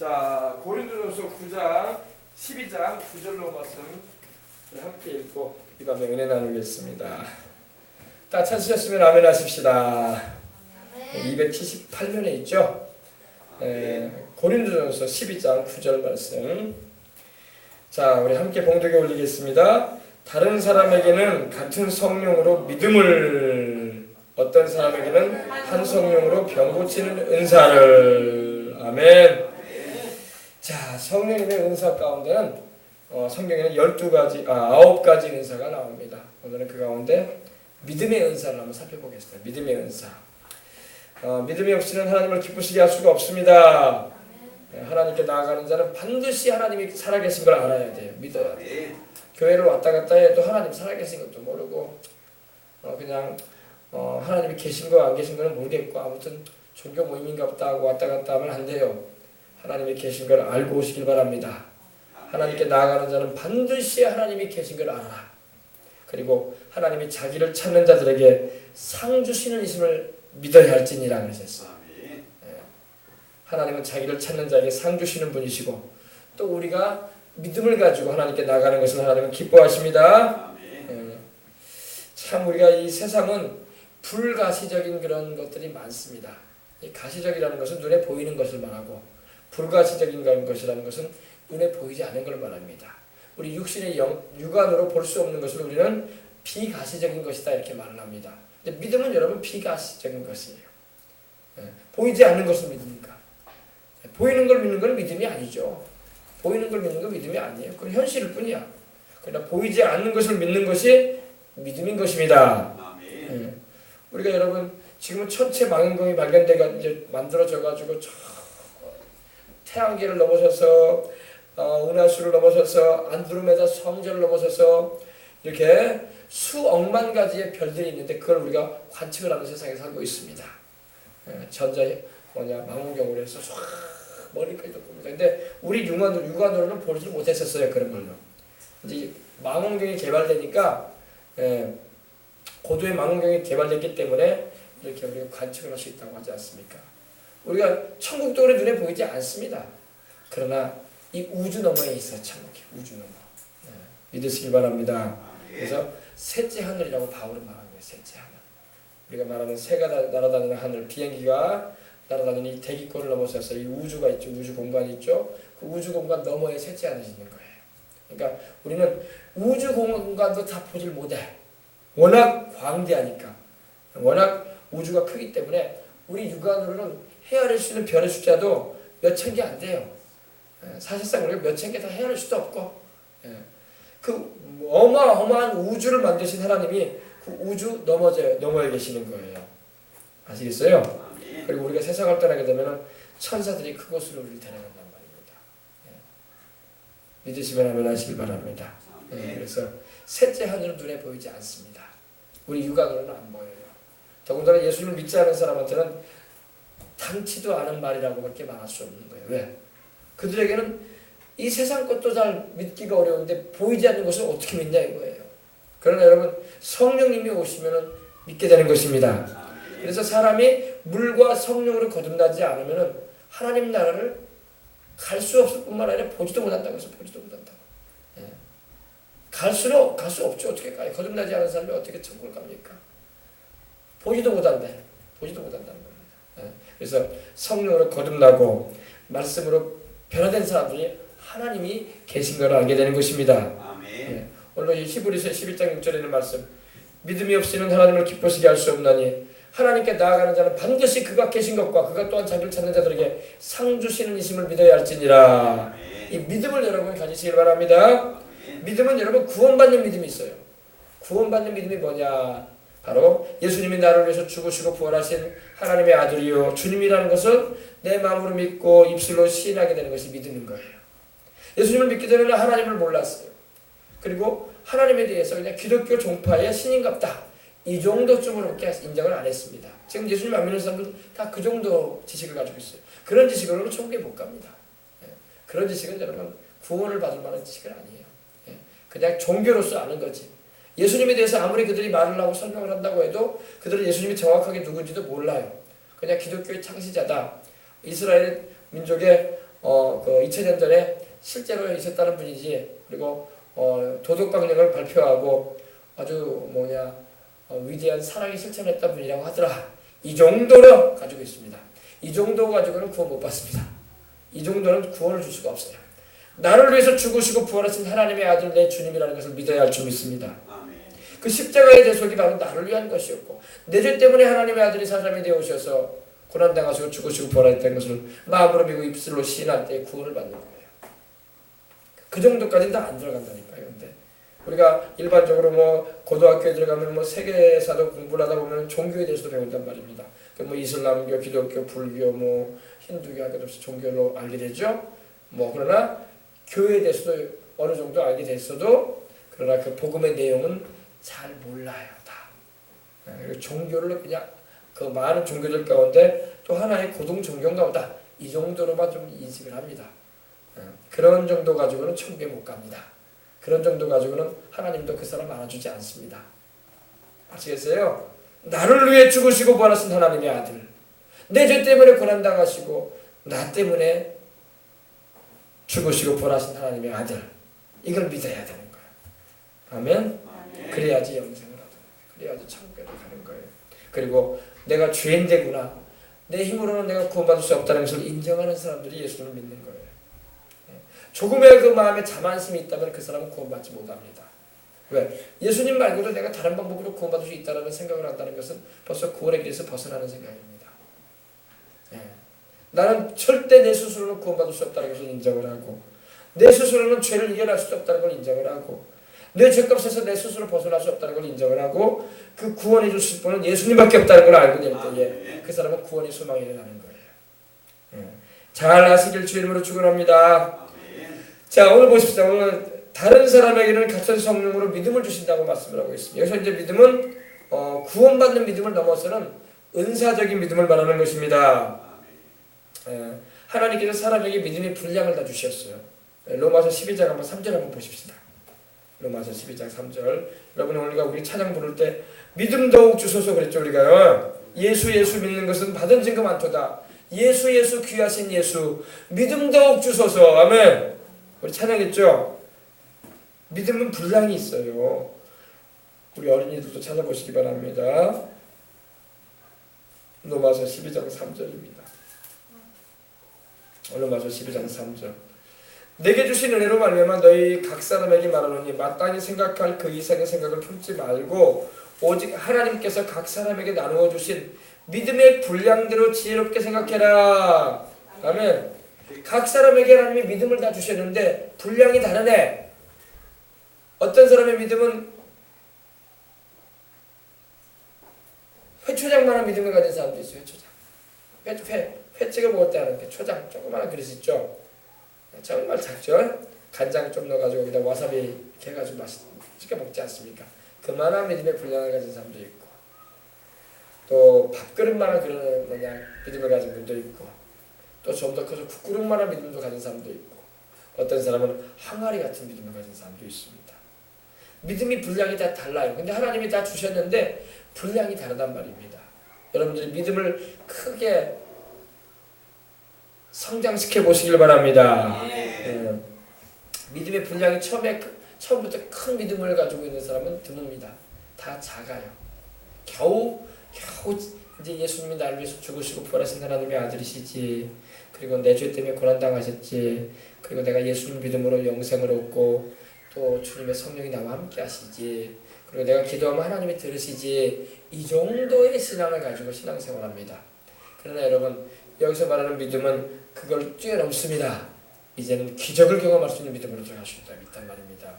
자, 고린도전서 9장 12장 9절로 말씀 함께 읽고 이 밤에 은혜 나누겠습니다. 다 찾으셨으면 아멘 하십시다. 278면에 있죠. 고린도전서 12장 9절 말씀. 자, 우리 함께 봉독에 올리겠습니다. 다른 사람에게는 같은 성령으로 믿음을, 어떤 사람에게는 한 성령으로 병 고치는 은사를. 아멘. 자, 성령님의 은사 가운데는 성경에는 9가지 은사가 나옵니다. 오늘은 그 가운데 믿음의 은사를 한번 살펴보겠습니다. 믿음의 은사. 믿음이 없이는 하나님을 기쁘시게 할 수가 없습니다. 하나님께 나아가는 자는 반드시 하나님이 살아계신 걸 알아야 돼요. 믿어야 돼요. 교회를 왔다 갔다 해도 하나님 살아계신 것도 모르고 그냥 하나님이 계신 거 안 계신 거는 모르겠고 아무튼 종교 모임인가 보다 하고 왔다 갔다 하면 안 돼요. 하나님이 계신 걸 알고 오시길 바랍니다. 하나님께 나아가는 자는 반드시 하나님이 계신 걸 알아라. 그리고 하나님이 자기를 찾는 자들에게 상 주시는 이심을 믿어야 할지니라 그러셨어요. 하나님은 자기를 찾는 자에게 상 주시는 분이시고 또 우리가 믿음을 가지고 하나님께 나가는 것을 하나님은 기뻐하십니다. 참 우리가 이 세상은 불가시적인 그런 것들이 많습니다. 이 가시적이라는 것은 눈에 보이는 것을 말하고 불가시적인 것이라는 것은 눈에 보이지 않는 걸 말합니다. 우리 육신의 육안으로 볼 수 없는 것을 우리는 비가시적인 것이다 이렇게 말을 합니다. 근데 믿음은 여러분 비가시적인 것이에요. 보이지 않는 것을 믿으니까. 보이는 걸 믿는 건 믿음이 아니죠. 보이는 걸 믿는 건 믿음이 아니에요. 그건 현실일 뿐이야. 그러나 보이지 않는 것을 믿는 것이 믿음인 것입니다. 우리가 여러분 지금은 천체 망원경이 발견돼가 이제 만들어져 가지고 태양계를 넘어서서 은하수를 넘어서서 안드로메다 성전을 넘어서서 이렇게 수억만 가지의 별들이 있는데 그걸 우리가 관측을 하는 세상에 살고 있습니다. 망원경으로 해서 쫙 머리까지 봅니다. 근데 우리 육안으로는 보지 못했었어요. 그런 걸로. 이제 망원경이 개발되니까 고도의 망원경이 개발됐기 때문에 이렇게 우리가 관측을 할 수 있다고 하지 않습니까? 우리가 천국도 우리 눈에 보이지 않습니다. 그러나 이 우주 너머에 있어요. 천국이 우주 너머. 믿으시길 바랍니다. 그래서 셋째 하늘이라고 바울은 말하는 거예요. 셋째 하늘. 우리가 말하는 새가 날아다니는 하늘, 비행기가 날아다니는 이 대기권을 넘어서서 이 우주가 있죠. 우주 공간이 있죠. 그 우주 공간 너머에 셋째 하늘이 있는 거예요. 그러니까 우리는 우주 공간도 다 보질 못해. 워낙 광대하니까. 워낙 우주가 크기 때문에 우리 육안으로는 헤아릴 수 있는 별의 숫자도 몇천 개 안 돼요. 사실상 우리가 몇천 개 다 헤아릴 수도 없고 그 어마어마한 우주를 만드신 하나님이 그 우주 너머에 계시는 거예요. 아시겠어요? 그리고 우리가 세상을 떠나게 되면 천사들이 그곳으로 우리를 데려간단 말입니다. 믿으시면 아멘 하시길 바랍니다. 그래서 셋째 하늘은 눈에 보이지 않습니다. 우리 육안으로는 안 보여요. 더군다나 예수님을 믿지 않은 사람한테는 당치도 않은 말이라고밖에 말할 수 없는 거예요. 왜? 그들에게는 이 세상 것도 잘 믿기가 어려운데 보이지 않는 것을 어떻게 믿냐 이거예요. 그러나 여러분 성령님이 오시면 믿게 되는 것입니다. 그래서 사람이 물과 성령으로 거듭나지 않으면 하나님 나라를 갈 수 없을 뿐만 아니라 보지도 못한다고 해서 보지도 못한다고. 갈 수 없죠. 어떻게 가요? 거듭나지 않은 사람이 어떻게 천국을 갑니까? 보지도 못한대. 보지도 못한다는 겁니다. 그래서 성령으로 거듭나고 말씀으로 변화된 사람들이 하나님이 계신 걸 알게 되는 것입니다. 오늘 히브리서 11장 6절에 있는 말씀, 믿음이 없이는 하나님을 기쁘시게 할 수 없나니 하나님께 나아가는 자는 반드시 그가 계신 것과 그가 또한 자기를 찾는 자들에게 상 주시는 이심을 믿어야 할지니라. 이 믿음을 여러분 가지시길 바랍니다. 믿음은 여러분 구원받는 믿음이 있어요. 구원받는 믿음이 뭐냐? 바로 예수님이 나를 위해서 죽으시고 부활하신 하나님의 아들이요 주님이라는 것은 내 마음으로 믿고 입술로 시인하게 되는 것이 믿음인 거예요. 예수님을 믿기 전에는 하나님을 몰랐어요. 그리고 하나님에 대해서 그냥 기독교 종파의 신인갑다 이 정도쯤으로밖에 인정을 안 했습니다. 지금 예수님 안 믿는 사람들 다 그 정도 지식을 가지고 있어요. 그런 지식으로는 천국에 못 갑니다. 그런 지식은 여러분 구원을 받을 만한 지식은 아니에요. 그냥 종교로서 아는 거지. 예수님에 대해서 아무리 그들이 말을 하고 설명을 한다고 해도 그들은 예수님이 정확하게 누군지도 몰라요. 그냥 기독교의 창시자다. 이스라엘 민족의 그 2000년 전에 실제로 있었다는 분이지. 그리고 도덕 강령을 발표하고 아주 위대한 사랑의 실천했던 분이라고 하더라. 이 정도로 가지고 있습니다. 이 정도 가지고는 구원 못 받습니다. 이 정도는 구원을 줄 수가 없어요. 나를 위해서 죽으시고 부활하신 하나님의 아들 내 주님이라는 것을 믿어야 할 줄 믿습니다. 그 십자가의 대속이 바로 나를 위한 것이었고 내 죄 때문에 하나님의 아들이 사람이 되어 오셔서 고난당하시고 죽으시고 부활했다는 것을 마음으로 믿고 입술로 시인할 때 구원을 받는 거예요. 그 정도까지는 다 안 들어간다니까요. 근데 우리가 일반적으로 고등학교에 들어가면 세계사도 공부를 하다 보면 종교에 대해서도 배운단 말입니다. 이슬람교, 기독교, 불교, 힌두교 할 것 없이 종교로 알게 되죠. 그러나 교회에 대해서도 어느 정도 알게 됐어도 그러나 그 복음의 내용은 잘 몰라요. 다. 그리고 종교를 그냥 그 많은 종교들 가운데 또 하나의 고등 종교인가 보다. 이 정도로만 좀 인식을 합니다. 그런 정도 가지고는 천국에 못 갑니다. 그런 정도 가지고는 하나님도 그 사람 알아주지 않습니다. 아시겠어요? 나를 위해 죽으시고 부활하신 하나님의 아들, 내 죄 때문에 고난당하시고 나 때문에 죽으시고 부활하신 하나님의 아들, 이걸 믿어야 되는 거예요. 아멘? 그래야지 영생을 하는 거예요. 그래야지 천국에 가는 거예요. 그리고 내가 죄인되구나, 내 힘으로는 내가 구원받을 수 없다는 것을 인정하는 사람들이 예수를 믿는 거예요. 조금의 그 마음에 자만심이 있다면 그 사람은 구원받지 못합니다. 왜? 예수님 말고도 내가 다른 방법으로 구원받을 수 있다는 생각을 한다는 것은 벌써 구원의 길에서 벗어나는 생각입니다. 나는 절대 내 스스로는 구원받을 수 없다는 것을 인정을 하고 내 스스로는 죄를 이겨낼 수 없다는 걸 인정을 하고 내 죄값에서 내 스스로 벗어날 수 없다는 걸 인정을 하고 그 구원해 주실 분은 예수님밖에 없다는 걸 알고 될 때에 그 사람은 구원의 소망이 일어나는 거예요. 잘 아시길 주 이름으로 축원합니다. 자, 오늘 보십시오. 오늘 다른 사람에게는 같은 성령으로 믿음을 주신다고 말씀을 하고 있습니다. 여기서 이제 믿음은 구원받는 믿음을 넘어서는 은사적인 믿음을 말하는 것입니다. 하나님께서 사람에게 믿음의 분량을 다 주셨어요. 로마서 12장 한번 3절 한번 보십시다. 로마서 12장 3절. 여러분 우리가 우리 찬양 부를 때 믿음 더욱 주소서 그랬죠. 우리가요. 예수 믿는 것은 받은 증거 많도다. 예수 귀하신 예수 믿음 더욱 주소서. 아멘. 우리 찬양했죠. 믿음은 분량이 있어요. 우리 어린이들도 찾아보시기 바랍니다. 로마서 12장 3절입니다. 로마서 12장 3절. 내게 주신 은혜로 말미암아 너희 각 사람에게 말하노니 마땅히 생각할 그 이상의 생각을 품지 말고 오직 하나님께서 각 사람에게 나누어 주신 믿음의 분량대로 지혜롭게 생각해라. 아멘. 각 사람에게 하나님이 믿음을 다 주셨는데 분량이 다르네. 어떤 사람의 믿음은 회초장만한 믿음을 가진 사람도 있어요. 회초장. 회찍을 먹을 때 하는 게 초장 조그마한 그릇 있죠. 정말 작죠. 간장 좀 넣어가지고 여기다 와사비 이렇게 해가지고 맛있게 먹지 않습니까? 그만한 믿음의 분량을 가진 사람도 있고 또 밥그릇만한 그런 믿음을 가진 분도 있고 또 좀 더 커서 국그릇만한 믿음도 가진 사람도 있고 어떤 사람은 항아리 같은 믿음을 가진 사람도 있습니다. 믿음이 분량이 다 달라요. 근데 하나님이 다 주셨는데 분량이 다르단 말입니다. 여러분들이 믿음을 크게 성장시켜 보시길 바랍니다. 믿음의 분량이 처음부터 큰 믿음을 가지고 있는 사람은 드뭅니다. 다 작아요. 겨우 이제 예수님이 나를 위해서 죽으시고 부활하신 하나님의 아들이시지. 그리고 내 죄 때문에 고난당하셨지. 그리고 내가 예수님 믿음으로 영생을 얻고 또 주님의 성령이 나와 함께 하시지. 그리고 내가 기도하면 하나님이 들으시지. 이 정도의 신앙을 가지고 신앙생활합니다. 그러나 여러분 여기서 말하는 믿음은 그걸 뛰어넘습니다. 이제는 기적을 경험할 수 있는 믿음으로 들어갈 수 있단 말입니다.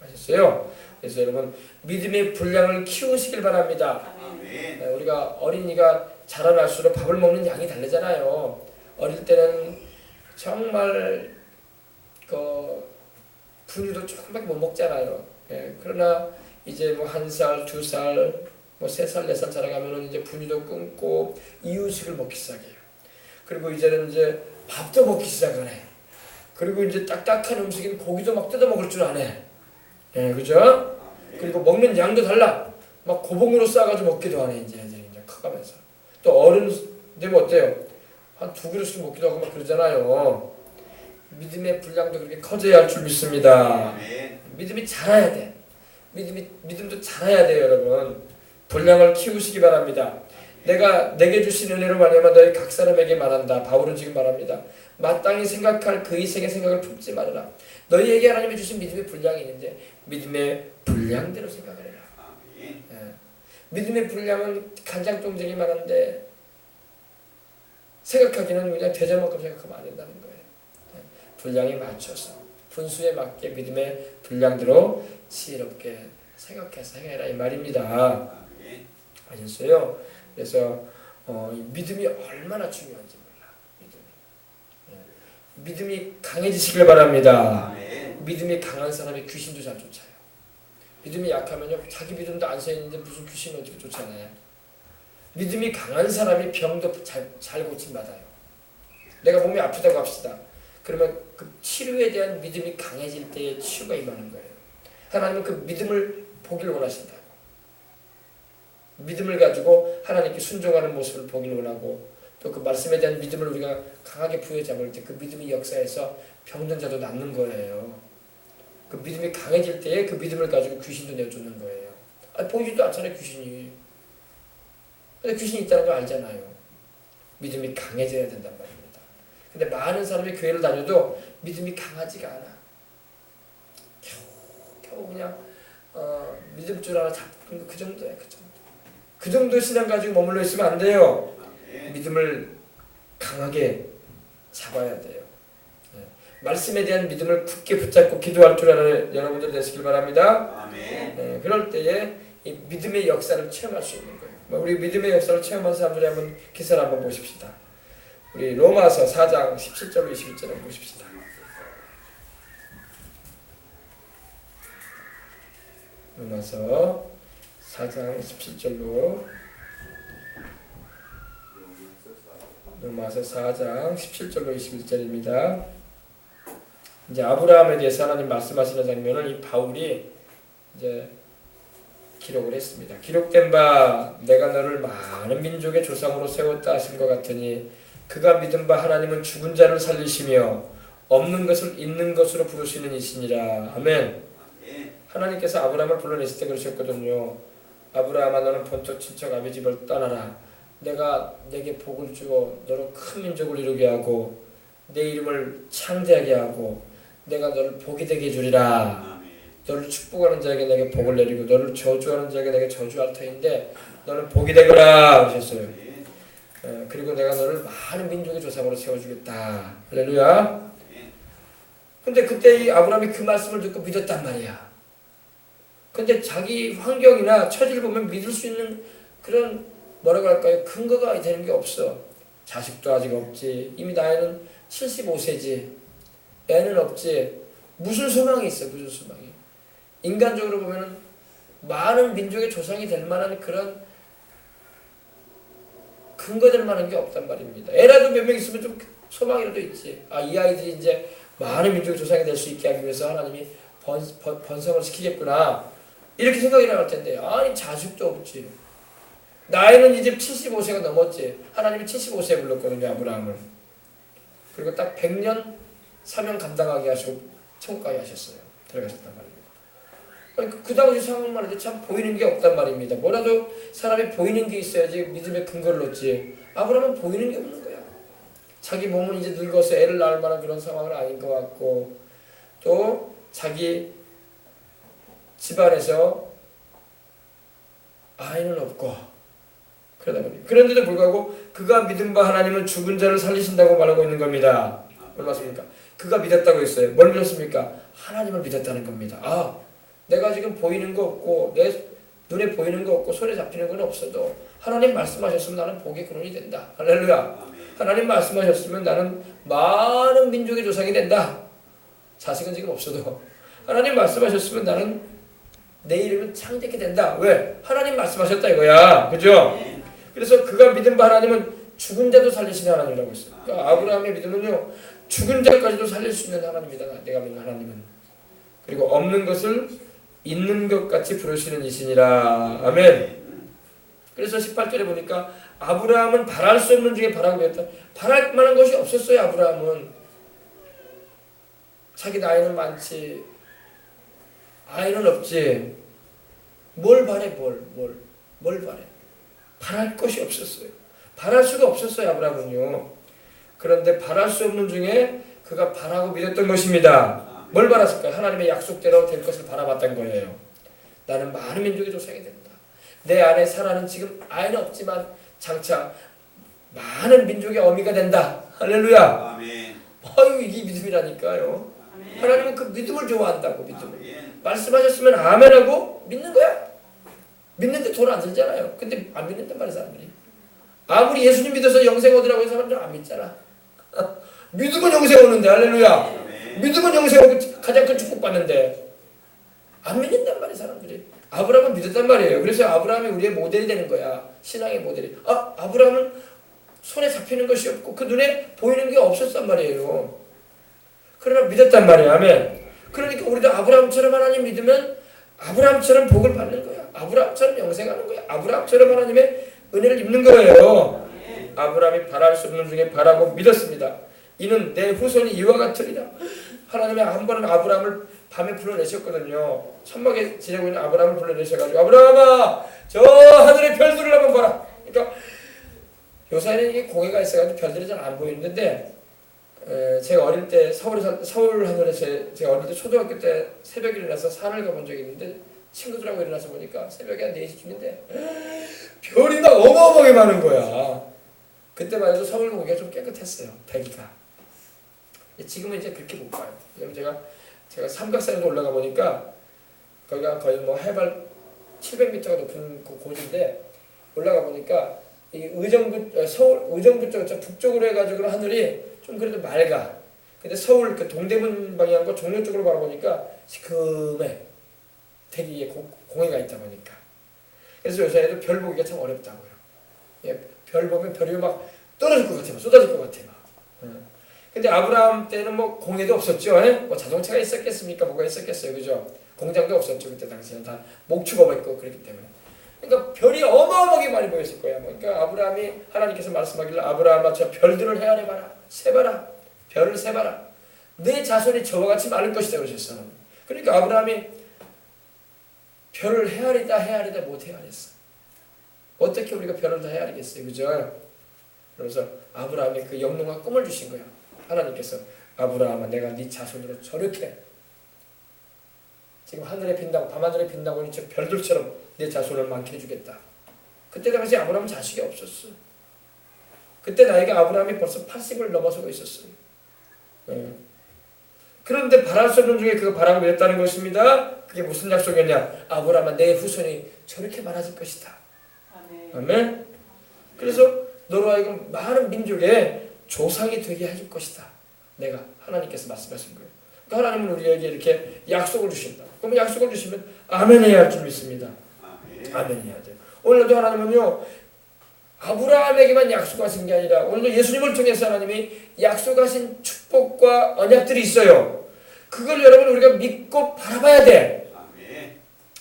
아셨어요? 그래서 여러분 믿음의 분량을 키우시길 바랍니다. 우리가 어린이가 자라날수록 밥을 먹는 양이 다르잖아요. 어릴 때는 정말 분유도 조금밖에 못 먹잖아요. 그러나 이제 1살, 2살, 3살, 4살 자라가면 이제 분유도 끊고 이유식을 먹기 시작해요. 그리고 이제는 이제 밥도 먹기 시작하네. 그리고 이제 딱딱한 음식인 고기도 막 뜯어 먹을 줄 아네. 그죠? 그리고 먹는 양도 달라. 막 고봉으로 싸가지고 먹기도 하네. 이제 애들이 이제 커가면서. 또 어른 되면 어때요? 한 2그릇씩 먹기도 하고 막 그러잖아요. 믿음의 분량도 그렇게 커져야 할 줄 믿습니다. 아멘. 믿음이 자라야 돼. 믿음도 자라야 돼요, 여러분. 분량을 키우시기 바랍니다. 내게 주신 은혜로 말미암아 너희 각 사람에게 말한다. 바울은 지금 말합니다. 마땅히 생각할 그 이생의 생각을 품지 말아라. 너희에게 하나님이 주신 믿음의 분량이 있는데 믿음의 분량대로 생각을 해라. 아멘. 믿음의 분량은 간장동쟁이 많은데 생각하기는 그냥 되자만큼 생각하면 안 된다는 거예요. 분량에 맞춰서 분수에 맞게 믿음의 분량대로 지혜롭게 생각해서 행해라 이 말입니다. 아멘. 아셨어요? 그래서 이 믿음이 얼마나 중요한지 몰라. 믿음이 강해지시길 바랍니다. 아멘. 믿음이 강한 사람이 귀신도 잘 쫓아요. 믿음이 약하면요 자기 믿음도 안 서있는데 무슨 귀신을 어떻게 쫓아내요? 믿음이 강한 사람이 병도 잘 고침받아요. 내가 몸이 아프다고 합시다. 그러면 그 치료에 대한 믿음이 강해질 때에 치유가 임하는 거예요. 하나님은 그 믿음을 보기를 원하신다고. 믿음을 가지고 하나님께 순종하는 모습을 보기를 원하고 또 그 말씀에 대한 믿음을 우리가 강하게 부여잡을 때 그 믿음이 역사해서 병든 자도 낫는 거예요. 그 믿음이 강해질 때에 그 믿음을 가지고 귀신도 내어쫓는 거예요. 보이지도 않잖아요, 귀신이. 근데 귀신이 있다는 걸 알잖아요. 믿음이 강해져야 된단 말입니다. 근데 많은 사람이 교회를 다녀도 믿음이 강하지가 않아. 겨우 그냥 믿을 줄 알아 잡는 거 그 정도야, 그 정도. 그 정도 신앙 가지고 머물러 있으면 안 돼요. 믿음을 강하게 잡아야 돼요. 말씀에 대한 믿음을 굳게 붙잡고 기도할 줄 아는 여러분들 되시길 바랍니다. 아멘. 그럴 때에 이 믿음의 역사를 체험할 수 있는 거예요. 우리 믿음의 역사를 체험한 사람들이 한번 기사를 한번 보십시다. 우리 로마서 4장 17절로 21절을 보십시다. 로마서 4장 17절로 로마서 4장 17절로 21절입니다. 이제 아브라함에 대해서 하나님 말씀하시는 장면을 이 바울이 이제 기록을 했습니다. 기록된 바 내가 너를 많은 민족의 조상으로 세웠다 하신 것 같으니 그가 믿은 바 하나님은 죽은 자를 살리시며 없는 것을 있는 것으로 부르시는 이시니라. 아멘. 하나님께서 아브라함을 불러냈을 때 그러셨거든요. 아브라함아 너는 본토 친척 아비 집을 떠나라. 내가 내게 복을 주어 너를 큰 민족을 이루게 하고 내 이름을 창대하게 하고 내가 너를 복이 되게 해주리라. 너를 축복하는 자에게 내게 복을 내리고 너를 저주하는 자에게 내게 저주할 터인데 너는 복이 되거라 하셨어요. 그리고 내가 너를 많은 민족의 조상으로 세워주겠다. 할렐루야. 근데 그때 이 아브라함이 그 말씀을 듣고 믿었단 말이야. 근데 자기 환경이나 처지를 보면 믿을 수 있는 그런 뭐라고 할까요? 근거가 되는 게 없어. 자식도 아직 없지. 이미 나이는 75세지. 애는 없지. 무슨 소망이 있어? 무슨 소망이? 인간적으로 보면은 많은 민족의 조상이 될 만한 그런 근거될 만한 게 없단 말입니다. 애라도 몇 명 있으면 좀 소망이라도 있지. 이 아이들이 이제 많은 민족의 조상이 될 수 있게 하기 위해서 하나님이 번성을 시키겠구나. 이렇게 생각이 나갈 텐데 아니 자식도 없지. 나이는 이제 75세가 넘었지. 하나님이 75세에 불렀거든요, 아브라함을. 그리고 딱 100년 사명 감당하게 하시고 천국 가게 하셨어요. 들어가셨단 말입니다. 그 당시 상황만 해도 참 보이는 게 없단 말입니다. 뭐라도 사람이 보이는 게 있어야지 믿음의 근거를 얻지. 아브라함은 보이는 게 없는 거야. 자기 몸은 이제 늙어서 애를 낳을 만한 그런 상황은 아닌 것 같고 또 자기 집안에서 아이는 없고 그런데도 불구하고 그가 믿은 바 하나님은 죽은 자를 살리신다고 말하고 있는 겁니다. 뭘 맞습니까? 그가 믿었다고 했어요. 뭘 믿었습니까? 하나님을 믿었다는 겁니다. 내가 지금 보이는 거 없고 내 눈에 보이는 거 없고 손에 잡히는 건 없어도 하나님 말씀하셨으면 나는 복의 근원이 된다. 할렐루야. 하나님 말씀하셨으면 나는 많은 민족의 조상이 된다. 자식은 지금 없어도 하나님 말씀하셨으면 나는 내 이름은 창대케 된다. 왜? 하나님 말씀하셨다 이거야. 그죠? 그래서 그가 믿은 바 하나님은 죽은 자도 살리시는 하나님이라고 했어요. 그러니까 아브라함의 믿음은요. 죽은 자까지도 살릴 수 있는 하나님이다. 내가 믿는 하나님은. 그리고 없는 것을 있는 것 같이 부르시는 이시니라. 아멘. 그래서 18절에 보니까 아브라함은 바랄 수 없는 중에 바라고 되었다. 바랄 만한 것이 없었어요. 아브라함은. 자기 나이는 많지, 아이는 없지. 뭘 바래, 뭘 바래. 바랄 것이 없었어요. 바랄 수가 없었어요, 아브라함은요. 그런데 바랄 수 없는 중에 그가 바라고 믿었던 것입니다. 뭘 바랐을까요? 하나님의 약속대로 될 것을 바라봤던 거예요. 나는 많은 민족의 조상이 된다. 내 안에 사라는 지금 아이는 없지만 장차 많은 민족의 어미가 된다. 할렐루야. 아멘. 아유, 이게 믿음이라니까요. 아멘. 하나님은 그 믿음을 좋아한다고. 믿음을. 아멘. 말씀하셨으면 아멘하고 믿는 거야. 믿는데 돈 안 들잖아요. 근데 안 믿는단 말이야, 사람들이. 아무리 예수님 믿어서 영생 얻으라고 해서 사람들은 안 믿잖아. 믿으면 영생 오는데, 할렐루야. 아멘. 믿으면 영생 오고 가장 큰 축복 받는데 안 믿는단 말이야, 사람들이. 아브라함은 믿었단 말이에요. 그래서 아브라함이 우리의 모델이 되는 거야. 신앙의 모델이. 아브라함은 손에 잡히는 것이 없고 그 눈에 보이는 게 없었단 말이에요. 그러나 믿었단 말이에요. 아멘. 그러니까 우리도 아브라함처럼 하나님 믿으면 아브라함처럼 복을 받는 거야. 아브라함처럼 영생하는 거야. 아브라함처럼 하나님의 은혜를 입는 거예요. 아브라함이 바랄 수 없는 중에 바라고 믿었습니다. 이는 내 후손이 이와 같으리라. 하나님이 한 번은 아브라함을 밤에 불러내셨거든요. 천막에 지내고 있는 아브라함을 불러내셔가지고 아브라함아, 저 하늘의 별들을 한번 봐라. 그러니까 요새는 이게 공해가 있어가지고 별들이 잘 안 보이는데, 제가 어릴 때 서울 하늘에 제가 어릴 때 초등학교 때 새벽에 일어나서 산을 가본 적이 있는데 친구들하고 일어나서 보니까 새벽에 한 4시쯤인데 별이 막 어마어마하게 많은 거야. 그때만 해도 서울 공기가 좀 깨끗했어요. 대기가. 지금은 이제 그렇게 못 봐요. 왜냐면 제가 삼각산에도 올라가 보니까 거기가 거의 뭐 해발 700m가 높은 고지인데 올라가 보니까 이 서울 의정부 쪽 북쪽으로 해가지고 하늘이 좀 그래도 맑아. 근데 서울 그 동대문 방향과 종로 쪽으로 바라보니까 시커매. 대기에 공해가 있다 보니까. 그래서 요새에도 별 보기가 참 어렵다고요. 예, 별 보면 별이 막 떨어질 것 같아, 막 쏟아질 것 같아, 막. 근데 아브라함 때는 뭐 공해도 없었죠. 뭐 자동차가 있었겠습니까? 뭐가 있었겠어요, 그죠? 공장도 없었죠, 그때 당시에는 다 목축업을 했고 그랬기 때문에. 그러니까 별이 어마어마하게 많이 보였을 거야. 그러니까 아브라함이 하나님께서 말씀하길래 아브라함아, 저 별들을 헤아려봐라, 세봐라, 별을 세봐라. 내 자손이 저와 같이 많을 것이다 그러셨어. 그러니까 아브라함이 별을 헤아리다 못 헤아렸어. 어떻게 우리가 별을 다 헤아리겠어요, 그죠? 그래서 아브라함이 그 영롱한 꿈을 주신 거야. 하나님께서 아브라함아, 내가 네 자손으로 저렇게 지금 하늘에 빈다고 밤하늘에 빈다고 하니 저 별들처럼 내 자손을 많게 해주겠다. 그때 당시 아브라함은 자식이 없었어. 그때 나이가 아브라함이 벌써 80을 넘어서고 있었어요. 그런데 바랄 수 없는 중에 그가 바라고 믿었다는 것입니다. 그게 무슨 약속이었냐? 아브라함아, 내 후손이 저렇게 많아질 것이다. 아멘. 그래서 너로 하여금 많은 민족의 조상이 되게 해줄 것이다. 내가 하나님께서 말씀하신 거예요. 그러니까 하나님은 우리에게 이렇게 약속을 주신다. 그럼 약속을 주시면 아멘 해야 할 줄 믿습니다. 아멘 해야 돼요. 오늘도 하나님은요, 아브라함에게만 약속하신 게 아니라 오늘도 예수님을 통해서 하나님이 약속하신 축복과 언약들이 있어요. 그걸 여러분 우리가 믿고 바라봐야 돼.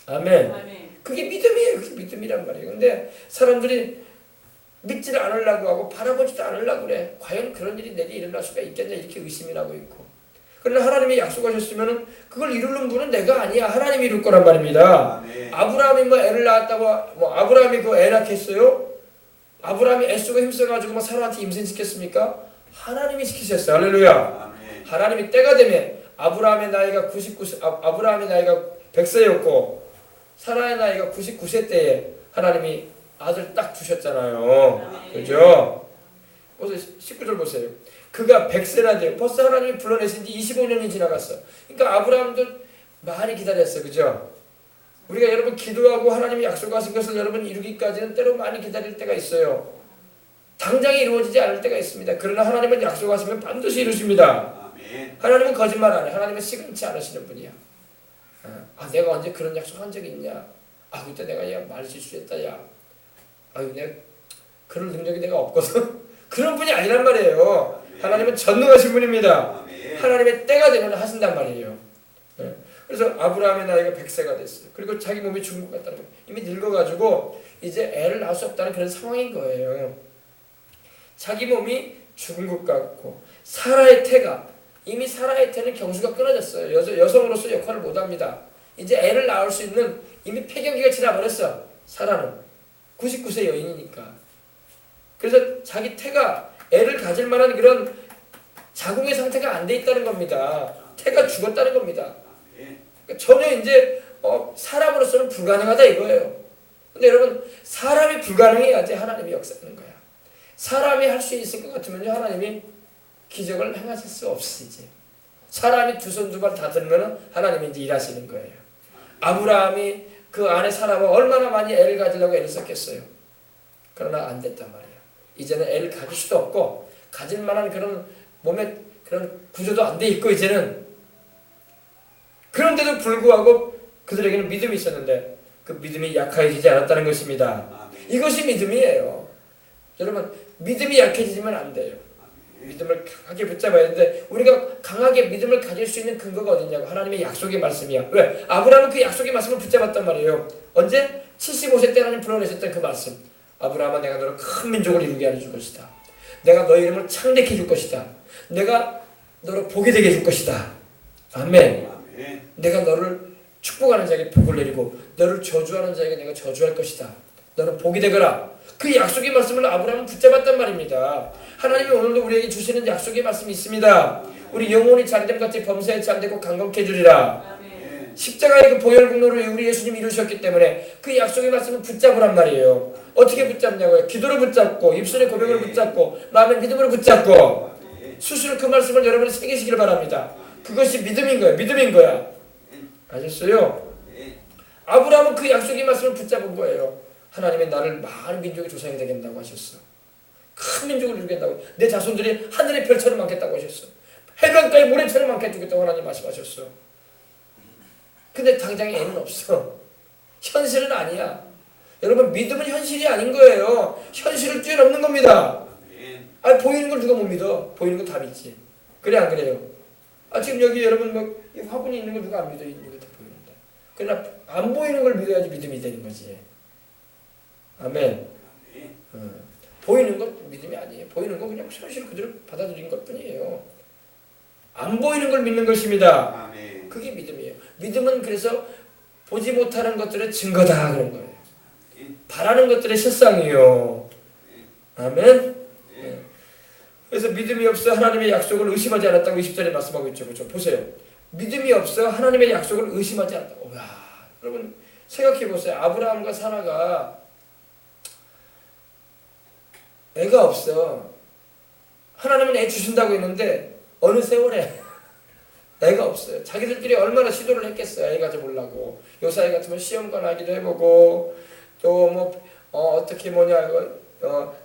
아멘. 아멘. 그게 믿음이에요. 그게 믿음이란 말이에요. 근데 사람들이 믿지를 않으려고 하고 바라보지도 않으려고 그래. 과연 그런 일이 내게 일어날 수가 있겠냐 이렇게 의심이 나고 있고. 그러나 하나님이 약속하셨으면 그걸 이루는 분은 내가 아니야. 하나님이 이룰 거란 말입니다. 아멘. 아브라함이 뭐 애를 낳았다고 뭐 아브라함이 그 애 낳겠어요? 아브라함이 애쓰고 힘써가지고 뭐 사라한테 임신시켰습니까? 하나님이 시키셨어요. 할렐루야. 아멘. 하나님이 때가 되면 아브라함의 나이가 100세였고 사라의 나이가 99세 때에 하나님이 아들 딱 주셨잖아요. 아멘. 그죠? 보세요. 19절 보세요. 그가 100세나 돼요. 벌써 하나님이 불러내신 지 25년이 지나갔어. 그러니까 아브라함도 많이 기다렸어. 그죠? 우리가 여러분 기도하고 하나님이 약속하신 것을 여러분 이루기까지는 때로 많이 기다릴 때가 있어요. 당장에 이루어지지 않을 때가 있습니다. 그러나 하나님은 약속하시면 반드시 이루십니다. 아멘. 하나님은 거짓말 안 해. 하나님은 시금치 않으시는 분이야. 내가 언제 그런 약속한 적이 있냐? 그때 내가 말 실수했다. 내가 그럴 능력이 내가 없거든. 그런 분이 아니란 말이에요. 아멘. 하나님은 전능하신 분입니다. 아멘. 하나님의 때가 되면 하신단 말이에요. 그래서 아브라함의 나이가 100세가 됐어요. 그리고 자기 몸이 죽은 것 같다는 거예요. 이미 늙어가지고 이제 애를 낳을 수 없다는 그런 상황인 거예요. 자기 몸이 죽은 것 같고 사라의 태가 이미 사라한테는 경수가 끊어졌어요. 여성으로서 역할을 못합니다. 이제 애를 낳을 수 있는 이미 폐경기가 지나버렸어. 사라는 99세 여인이니까. 그래서 자기 태가 애를 가질 만한 그런 자궁의 상태가 안 돼 있다는 겁니다. 태가 죽었다는 겁니다. 그러니까 전혀 이제 사람으로서는 불가능하다 이거예요. 근데 여러분, 사람이 불가능해야지 하나님이 역사하는 거야. 사람이 할 수 있을 것 같으면요, 하나님이 기적을 행하실 수 없으시지. 사람이 두 손 두 발 다 들면 하나님이 이제 일하시는 거예요. 아브라함이 그 아내 사라와 얼마나 많이 애를 가지려고 애를 썼겠어요. 그러나 안 됐단 말이에요. 이제는 애를 가질 수도 없고 가질 만한 그런 몸에 그런 구조도 안 돼 있고 이제는. 그런데도 불구하고 그들에게는 믿음이 있었는데 그 믿음이 약해지지 않았다는 것입니다. 이것이 믿음이에요. 여러분, 믿음이 약해지면 안 돼요. 믿음을 강하게 붙잡아야 되는데 우리가 강하게 믿음을 가질 수 있는 근거가 어디냐고. 하나님의 약속의 말씀이야. 왜? 아브라함은 그 약속의 말씀을 붙잡았단 말이에요. 언제? 75세 때 하나님 불어내셨던 그 말씀. 아브라함아, 내가 너를 큰 민족을 이루게 해줄 것이다. 내가 너의 이름을 창대케 해줄 것이다. 내가 너를 복이 되게 해줄 것이다. 아멘. 내가 너를 축복하는 자에게 복을 내리고 너를 저주하는 자에게 내가 저주할 것이다. 너는 복이 되거라. 그 약속의 말씀을 아브라함은 붙잡았단 말입니다. 하나님이 오늘도 우리에게 주시는 약속의 말씀이 있습니다. 우리 영혼이 잘됨같이 범사에 잘되고 강건케 해주리라. 십자가의 그 보혈공로를 우리 예수님이 이루셨기 때문에 그 약속의 말씀을 붙잡으란 말이에요. 어떻게 붙잡냐고요? 기도로 붙잡고 입술의 고백으로 붙잡고 마음의 믿음으로 붙잡고 수시로 그 말씀을 여러분이 새기시길 바랍니다. 그것이 믿음인 거예요. 믿음인 거야. 아셨어요? 아브라함은 그 약속의 말씀을 붙잡은 거예요. 하나님이 나를 많은 민족의 조상이 되겠다고 하셨어. 큰 민족을 이루겠다고. 내 자손들이 하늘의 별처럼 많겠다고 하셨어. 해변가의 모래처럼 많게 해주겠다고 하나님 말씀하셨어. 근데 당장에 애는 없어. 현실은 아니야. 여러분, 믿음은 현실이 아닌 거예요. 현실을 뛰어넘는 겁니다. 아니, 보이는 걸 누가 못 믿어? 보이는 거 다 믿지. 그래 안 그래요? 지금 여기 여러분 이 화분이 있는 걸 누가 안 믿어? 있는 거 다 보이는데. 그러나 안 보이는 걸 믿어야지 믿음이 되는 거지. 아멘. 보이는 건 믿음이 아니에요. 보이는 건 그냥 현실 그대로 받아들인 것 뿐이에요. 안 보이는 걸 믿는 것입니다. 아멘. 그게 믿음이에요. 믿음은 그래서 보지 못하는 것들의 증거다 그런 거예요. 바라는 것들의 실상이요. 아멘. 그래서 믿음이 없어 하나님의 약속을 의심하지 않았다고 20절에 말씀하고 있죠. 그렇죠? 보세요. 믿음이 없어 하나님의 약속을 의심하지 않았다고. 와, 여러분 생각해 보세요. 아브라함과 사라가 애가 없어. 하나님은 애 주신다고 했는데 어느 세월에 애가 없어요. 자기들끼리 얼마나 시도를 했겠어요. 애 가져보려고. 요사이 같으면 시험관하기도 해보고 또 뭐 어떻게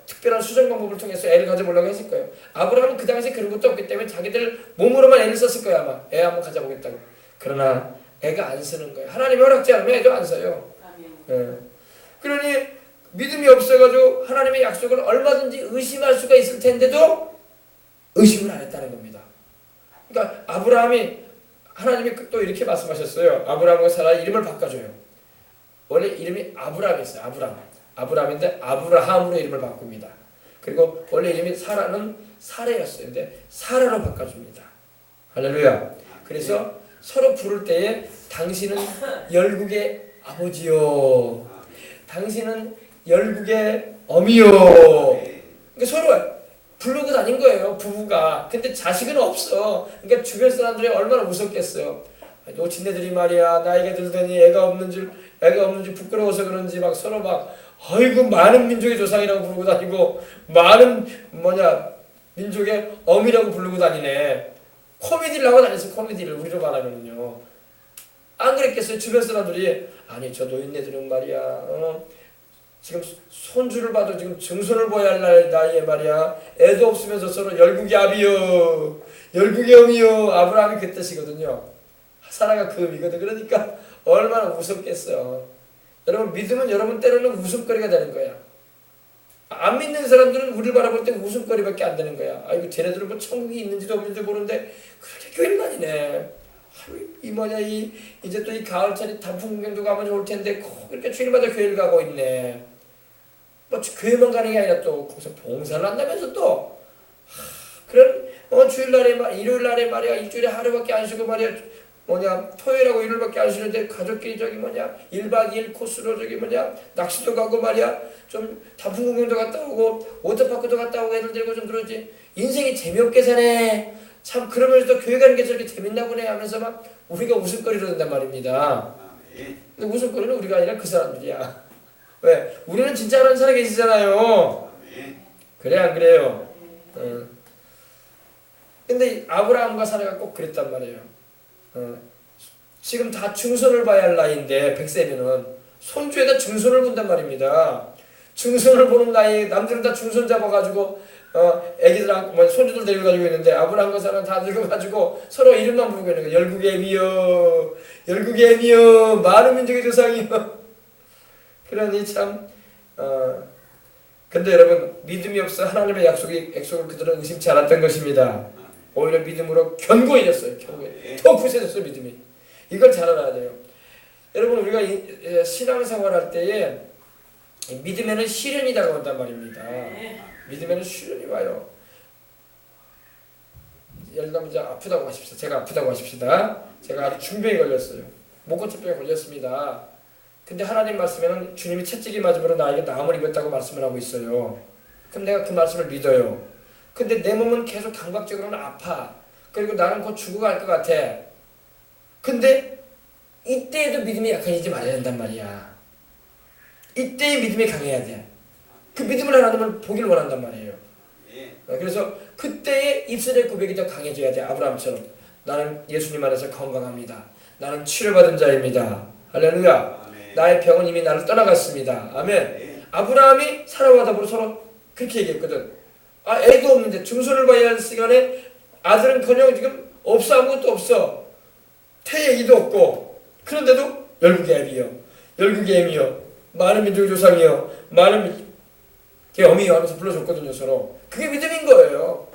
특별한 수정 방법을 통해서 애를 가져보려고 했을 거예요. 아브라함은 그 당시에 그런 것도 없기 때문에 자기들 몸으로만 애를 썼을 거야 아마. 애 한번 가져보겠다고. 그러나 애가 안 쓰는 거예요. 하나님이 허락지 않으면 애도 안 써요. 그러니 믿음이 없어가지고 하나님의 약속을 얼마든지 의심할 수가 있을 텐데도 의심을 안 했다는 겁니다. 그러니까 아브라함이 하나님이 또 이렇게 말씀하셨어요. 아브라함과 사라 이름을 바꿔줘요. 원래 이름이 아브라함이었어요. 아브라함인데 아브라함으로 이름을 바꿉니다. 그리고 원래 이름이 사라는 사레였어요. 근데 사라로 바꿔줍니다. 할렐루야. 그래서 서로 부를 때에 당신은 열국의 아버지요. 당신은 열국의 어미요. 그러니까 서로 부르고 다닌 거예요. 부부가. 근데 자식은 없어. 그러니까 주변 사람들이 얼마나 무섭겠어요. 너 지네들이 말이야 나이가 들더니 애가 없는 줄 부끄러워서 그런지 막 서로 막 아이고 많은 민족의 조상이라고 부르고 다니고 많은 민족의 어미라고 부르고 다니네. 코미디를 하고 다녔어. 코미디를 우리로 말하면요. 안 그랬겠어요? 주변 사람들이 아니 저 노인네들은 말이야 지금 손주를 봐도 지금 증손을 보여야 할 나이에 말이야 애도 없으면서 서로 열국의 아비요 열국의 어미요. 아브라함이 그 뜻이거든요. 사라가 그 의미거든. 그러니까 얼마나 무섭겠어요. 여러분 믿으면 여러분 때로는 웃음거리가 되는 거야. 안 믿는 사람들은 우리를 바라볼 때 웃음거리밖에 안 되는 거야. 아이고 쟤네들은 뭐 천국이 있는지도 없는지도 모르는데 그렇게 교회를 다니네. 이제 또 이 가을철에 단풍 구경도 가면 좋을 텐데 꼭 이렇게 주일마다 교회를 가고 있네. 교회만 가는 게 아니라 또 거기서 봉사를 한다면서 또 그런 주일 일요일 날에 말이야 일주일에 하루밖에 안 쉬고 말이야 토요일하고 일요일밖에 안 쉬는데 가족끼리 1박 2일 코스로 낚시도 가고 말이야 좀 단풍공원도 갔다 오고 워터파크도 갔다 오고 애들 데리고 좀 그러지 인생이 재미없게 사네 참 그러면서도 교회 가는 게 저렇게 재밌나 보네 하면서 막 우리가 웃음거리로 된단 말입니다. 근데 웃음거리는 우리가 아니라 그 사람들이야. 왜? 우리는 진짜 하는 사람이 계시잖아요. 그래 안 그래요? 근데 아브라함과 사라가 꼭 그랬단 말이에요. 지금 다 증손을 봐야 할 나이인데 100세면은 손주에다 증손을 본단 말입니다. 증손을 보는 나이에 남들은 다 증손 잡아가지고 애기들하고 손주들 데리고 다니고 있는데 아브라함과 사라는 다 늙어가지고 서로 이름만 부르고 있는 거예요. 열국의 애미여 열국의 애미여 많은 민족의 조상이여. 그러니 참 근데 여러분 믿음이 없어 하나님의 약속을 그들은 의심치 않았던 것입니다. 오히려 믿음으로 견고해졌어요. 더 굳세졌어요. 믿음이. 이걸 잘 알아야 돼요. 여러분 우리가 신앙생활 할 때에 믿음에는 시련이 다가온단 말입니다. 믿음에는 시련이 와요. 예를 들면 이제 아프다고 하십시다. 제가 아프다고 하십시다. 제가 아주 중병에 걸렸어요. 목구멍병에 걸렸습니다. 근데 하나님 말씀에는 주님이 채찍이 맞음으로 나에게 나음을 입었다고 말씀을 하고 있어요. 그럼 내가 그 말씀을 믿어요. 근데 내 몸은 계속 감각적으로는 아파. 그리고 나는 곧 죽어갈 것 같아. 근데 이때에도 믿음이 약해지지 말아야 된단 말이야. 이때의 믿음이 강해야 돼. 그 믿음을 하나님은 보기를 원한단 말이에요. 그래서 그때의 입술의 고백이 더 강해져야 돼. 아브라함처럼. 나는 예수님 안에서 건강합니다. 나는 치료받은 자입니다. 할렐루야. 나의 병은 이미 나를 떠나갔습니다. 아멘. 아브라함이 사라와 더불어 서로 그렇게 얘기했거든. 애도 없는데 증손을 봐야 할 시간에 아들은커녕 지금 없어. 아무것도 없어. 태얘기도 없고. 그런데도 열국의 애비여 열국의 애미여 많은 민족의 조상이여 많은 어미여 하면서 불러줬거든요. 서로. 그게 믿음인 거예요.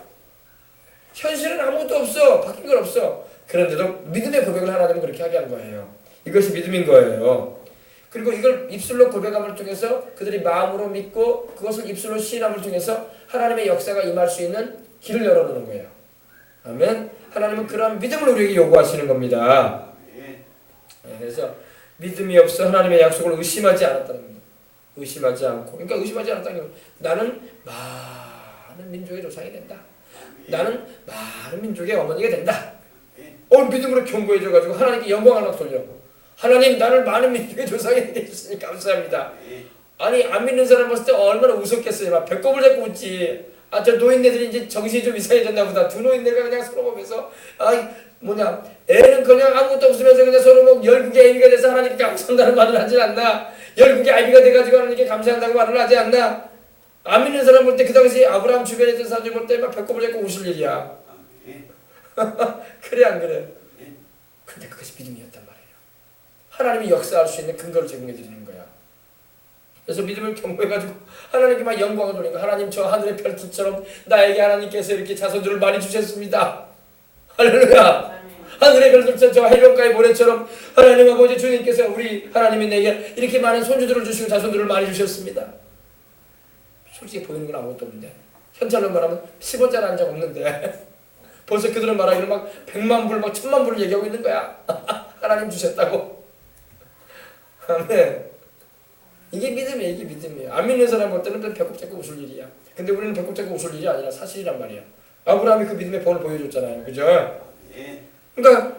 현실은 아무것도 없어. 바뀐 건 없어. 그런데도 믿음의 고백을 하나님은 그렇게 하게 한 거예요. 이것이 믿음인 거예요. 그리고 이걸 입술로 고백함을 통해서 그들이 마음으로 믿고 그것을 입술로 시인함을 통해서 하나님의 역사가 임할 수 있는 길을 열어놓는 거예요. 아멘. 하나님은 그런 믿음을 우리에게 요구하시는 겁니다. 그래서 믿음이 없어 하나님의 약속을 의심하지 않았다는 겁니다. 의심하지 않고. 그러니까 의심하지 않았다는 게 나는 많은 민족의 조상이 된다. 나는 많은 민족의 어머니가 된다. 믿음으로 견고해져가지고 하나님께 영광을 막 돌려. 하나님 나를 많은 민족의 조상이 해주시니 감사합니다. 아니 안 믿는 사람 봤을 때 얼마나 웃었겠어요. 막 배꼽을 잡고 웃지. 저 노인네들이 이제 정신이 좀 이상해졌나 보다. 두 노인네가 그냥 서로 보면서 애는 그냥 아무것도 없으면서 그냥 서로 열국의 애비가 돼서 하나님께 감사한다는 말을 하지 않나. 열국의 아비가 돼가지고 하나님께 감사한다고 말을 하지 않나. 안 믿는 사람 볼 때 그 당시 아브라함 주변에 있던 사람들 볼 때 막 배꼽을 잡고 웃을 일이야. 그래 안 그래? 근데 그것이 믿음이었단 말이에요. 하나님이 역사할 수 있는 근거를 제공해 드리는 거야. 그래서 믿음을 경고해가지고 하나님께 막 영광을 돌리는 거야. 하나님 저 하늘의 별들처럼 나에게 하나님께서 이렇게 자손들을 많이 주셨습니다. 할렐루야. 하늘의 별들처럼 저 해변가의 모래처럼 하나님 아버지 주님께서 우리 하나님이 내게 이렇게 많은 손주들을 주시고 자손들을 많이 주셨습니다. 솔직히 보이는 건 아무것도 없는데 현찰로 말하면 10원짜리 한 장 없는데 벌써 그들은 말하기를 막 100만 불, 막 1000만 불을 얘기하고 있는 거야. 하나님 주셨다고. 아멘. 이게 믿음이에요. 이게 믿음이에요. 안 믿는 사람 볼 때는 배꼽 잡고 웃을 일이야. 근데 우리는 배꼽 잡고 웃을 일이 아니라 사실이란 말이야. 아브라함이 그 믿음의 본을 보여줬잖아요. 그죠? 그러니까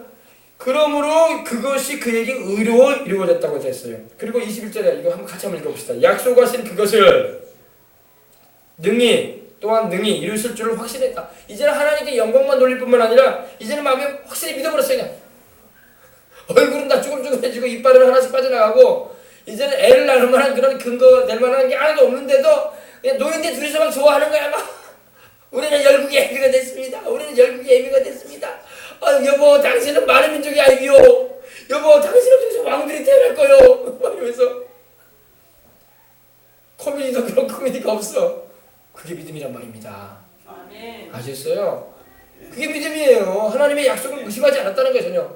그러므로 그것이 그에게 의로 이루어졌다고 했어요. 그리고 21절에 이거 한번 같이 한번 읽어봅시다. 약속하신 그것을 또한 능히 이루실 줄을 확신했다. 이제는 하나님께 영광만 돌릴 뿐만 아니라 이제는 마음에 확실히 믿어버렸어요. 그냥. 얼굴은 다 쭈글쭈글해지고 이빨은 하나씩 빠져나가고 이제는 애를 낳을 만한 그런 근거 낼 만한 게 하나도 없는데도 그냥 노인네 둘이서 막 좋아하는 거야. 막 우리는 열국의 애비가 됐습니다. 우리는 열국의 애비가 됐습니다. 여보 당신은 많은 민족의 아이비요. 여보 당신은 통해서 왕들이 태어날 거요. 막 이러면서 코미디도 그런 코미디가 없어. 그게 믿음이란 말입니다. 아셨어요? 그게 믿음이에요. 하나님의 약속을 의심하지 않았다는 거예요. 전혀.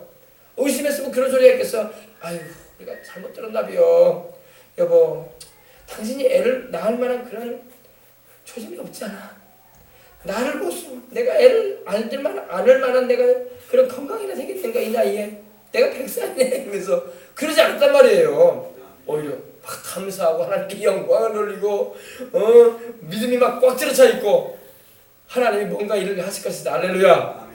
의심했으면 그런 소리 했겠어. 아유 우리가 잘못 들었나비요. 여보 당신이 애를 낳을 만한 그런 초심이 없잖아. 나를 보소. 내가 애를 안을 만한 내가 그런 건강이나 생겼는가 이 나이에. 내가 100살이네 하면서 그러지 않단 말이에요. 오히려 막 감사하고 하나님께 영광을 돌리고 믿음이 막 꽉 들어차 있고 하나님이 뭔가 일을 하실 것이다. 할렐루야.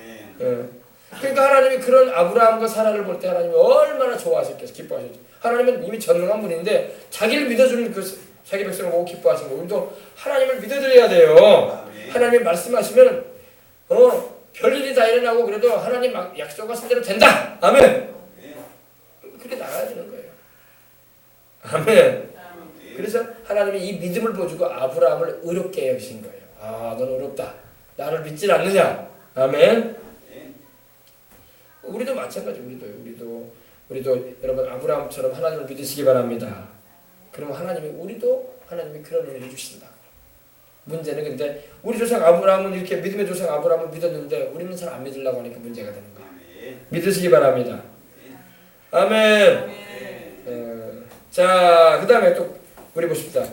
그러니까 하나님이 그런 아브라함과 사라를 볼 때 하나님이 얼마나 좋아하셨겠어. 기뻐하셨죠. 하나님은 이미 전능한 분인데 자기를 믿어주는 그 자기 백성을 보고 기뻐하신 거예요. 우리도 하나님을 믿어드려야 돼요. 하나님이 말씀하시면 별일이 다 일어나고 그래도 하나님 약속하신 대로 된다. 아멘. 그렇게 나가야 되는 거예요. 아멘. 그래서 하나님이 이 믿음을 보여주고 아브라함을 의롭게 여기신 거예요. 아, 너는 의롭다. 나를 믿질 않느냐. 아멘. 우리도 마찬가지. 우리도 여러분 아브라함처럼 하나님을 믿으시기 바랍니다. 그러면 하나님이 그런 은혜를 주신다. 문제는 근데 우리 조상 아브라함은 이렇게 믿음의 조상 아브라함을 믿었는데 우리는 잘 안 믿으려고 하니까 문제가 되는 거예요. 믿으시기 바랍니다. 아멘. 자, 그 다음에 또 우리 보십시다.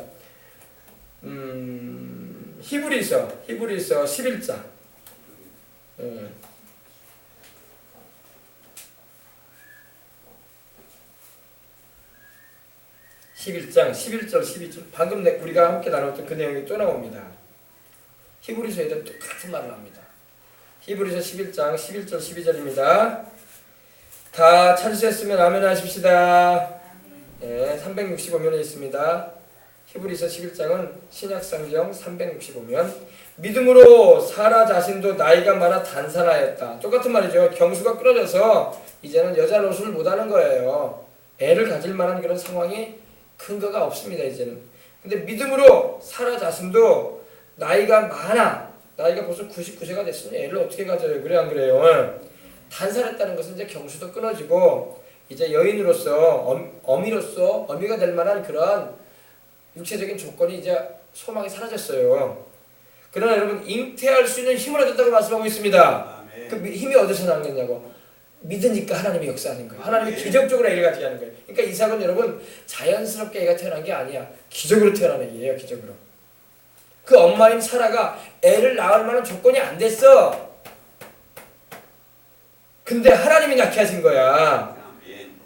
히브리서 11장. 11장 11절 12절 방금 우리가 함께 나눴던 그 내용이 또 나옵니다. 히브리서에도 똑같은 말을 합니다. 히브리서 11장 11절 12절입니다. 다 찾으셨으면 아멘 하십시다. 365면에 있습니다. 히브리서 11장은 신약성경 365면. 믿음으로 사라 자신도 나이가 많아 단산하였다. 똑같은 말이죠. 경수가 끊어져서 이제는 여자 노릇을 못하는 거예요. 애를 가질 만한 그런 상황이 근거가 없습니다. 이제는. 근데 믿음으로 사라 자신도 나이가 많아. 나이가 벌써 99세가 됐으니 애를 어떻게 가져요? 그래 안 그래요? 단산했다는 것은 이제 경수도 끊어지고 이제 여인으로서 어미가 될 만한 그런 육체적인 조건이 이제 소망이 사라졌어요. 그러나 여러분 잉태할 수 있는 힘을 얻었다고 말씀하고 있습니다. 그 힘이 어디서 나왔겠냐고. 믿으니까 하나님이 역사하는 거예요. 하나님이 기적적으로 애를 갖게 하는 거예요. 그러니까 이삭은 여러분 자연스럽게 애가 태어난 게 아니야. 기적으로 태어난 애예요. 기적으로. 그 엄마인 사라가 애를 낳을 만한 조건이 안 됐어. 근데 하나님이 낳게 하신 거야.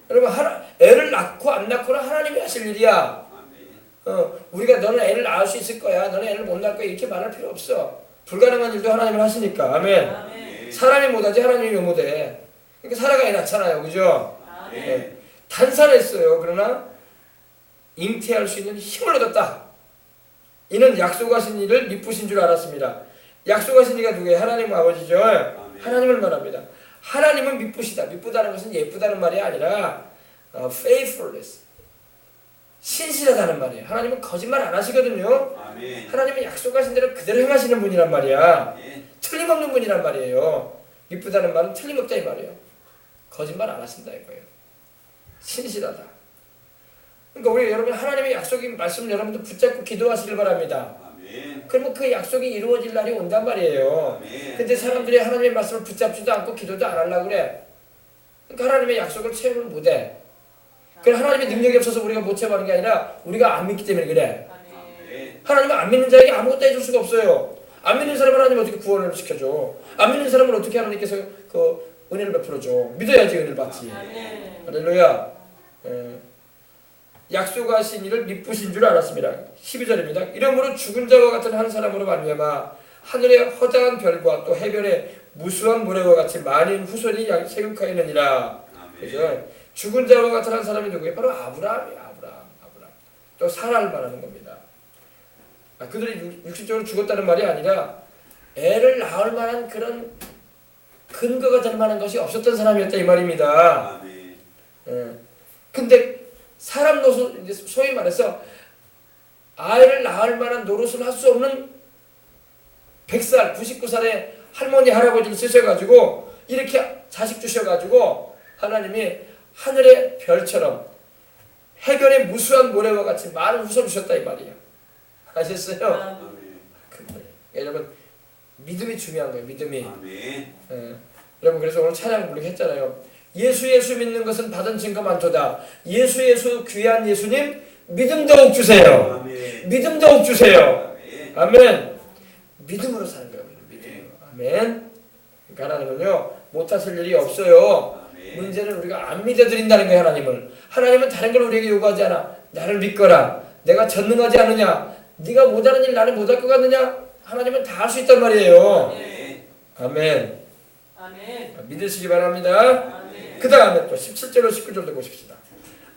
여러분 애를 낳고 안 낳고는 하나님이 하실 일이야. 우리가 너는 애를 낳을 수 있을 거야. 너는 애를 못 낳을 거야. 이렇게 말할 필요 없어. 불가능한 일도 하나님을 하시니까. 아멘. 사람이 못하지 하나님이 왜 못해. 그러니까 사라가 애 낳잖아요. 그죠? 단산했어요. 그러나 잉태할 수 있는 힘을 얻었다. 이는 약속하신 이를 미쁘신 줄 알았습니다. 약속하신 이가 누구예요? 하나님 아버지죠. 하나님을 말합니다. 하나님은 미쁘시다. 미쁘다는 것은 예쁘다는 말이 아니라 faithfulness. 신실하다는 말이에요. 하나님은 거짓말 안 하시거든요. 하나님은 약속하신 대로 그대로 행하시는 분이란 말이야. 틀림없는 분이란 말이에요. 미쁘다는 말은 틀림없다 이 말이에요. 거짓말 안 하신다 이거예요. 신실하다. 그러니까 우리 여러분 하나님의 약속인 말씀 여러분들 붙잡고 기도하시길 바랍니다. 그러면 그 약속이 이루어질 날이 온단 말이에요. 근데 사람들이 하나님의 말씀을 붙잡지도 않고 기도도 안 하려고 그래. 그러니까 하나님의 약속을 체험을 못해. 그래 하나님의 능력이 없어서 우리가 못 체험하는 게 아니라 우리가 안 믿기 때문에 그래. 하나님은 안 믿는 자에게 아무것도 해줄 수가 없어요. 안 믿는 사람은 하나님 어떻게 구원을 시켜줘. 안 믿는 사람은 어떻게 하나님께서 그 은혜를 베풀어줘. 믿어야지 은혜를 받지. 할렐루야. 약속하신 이를 미쁘신 줄 알았습니다. 12절입니다. 이러므로 죽은 자와 같은 한 사람으로 말미암아 하늘의 허다한 별과 또 해변의 무수한 모래와 같이 많은 후손이 생육하였느니라. 그죠? 죽은 자와 같은 한 사람이 누구예요? 바로 아브라함이에요. 아브라함. 또 사라를 말하는 겁니다. 그들이 육신적으로 죽었다는 말이 아니라 애를 낳을 만한 그런 근거가 될 만한 것이 없었던 사람이었다 이 말입니다. 근데 사람 노릇, 소위 말해서 아이를 낳을 만한 노릇을 할 수 없는 100살, 99살의 할머니, 할아버지를 쓰셔가지고 이렇게 자식 주셔가지고 하나님이 하늘의 별처럼 해변의 무수한 모래와 같이 많은 후손 주셨다 이 말이에요. 아셨어요? 여러분 믿음이 중요한 거예요. 믿음이. 여러분 그래서 오늘 찬양 부르게 했잖아요. 예수 믿는 것은 받은 증거 많도다. 예수 귀한 예수님 믿음 더욱 주세요. 믿음 더욱 주세요. 아멘. 믿음으로 사는 거예요. 아멘. 그러니까 하나님은요 못하실 일이 없어요. 아멘. 문제는 우리가 안 믿어드린다는 거예요. 하나님은 다른 걸 우리에게 요구하지 않아. 나를 믿거라. 내가 전능하지 않느냐. 네가 못하는 일 나는 못할 것 같느냐. 하나님은 다 할 수 있단 말이에요. 아멘. 아멘. 아멘. 믿으시기 바랍니다. 아멘. 그 다음에 또 17절로 19절도 보십시다.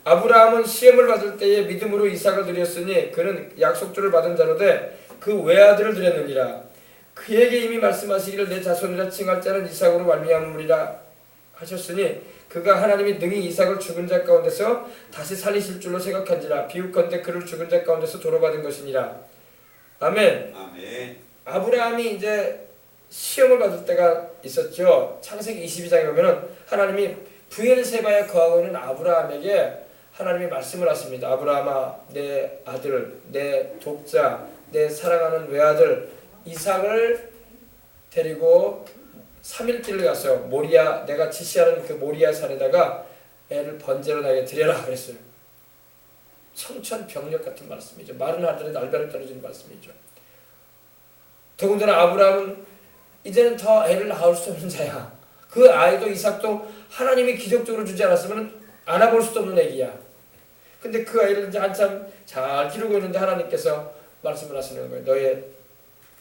아브라함은 시험을 받을 때에 믿음으로 이삭을 드렸으니 그는 약속주를 받은 자로되 그 외아들을 드렸느니라. 그에게 이미 말씀하시기를 내 자손이라 칭할 자는 이삭으로 말미암으리라 하셨으니 그가 하나님이 능히 이삭을 죽은 자 가운데서 다시 살리실 줄로 생각한지라. 비유컨대 그를 죽은 자 가운데서 도로받은 것이니라. 아멘. 아멘. 아브라함이 이제 시험을 받을 때가 있었죠. 창세기 22장에 보면은 하나님이 브엘세바에 거하고 있는 아브라함에게 하나님이 말씀을 하십니다. 아브라함아, 내 아들, 내 독자, 내 사랑하는 외아들 이삭을 데리고 3일 길을 가서 모리아, 내가 지시하는 그 모리아 산에다가 애를 번제로 나에게 드려라 그랬어요. 청천벽력 같은 말씀이죠. 마른 하늘에 날벼락 떨어지는 말씀이죠. 더군다나 아브라함은 이제는 더 애를 낳을 수 없는 자야. 그 아이도 이삭도 하나님이 기적적으로 주지 않았으면 안아볼 수도 없는 애기야. 근데 그 아이를 이제 한참 잘 기르고 있는데 하나님께서 말씀을 하시는 거예요. 너의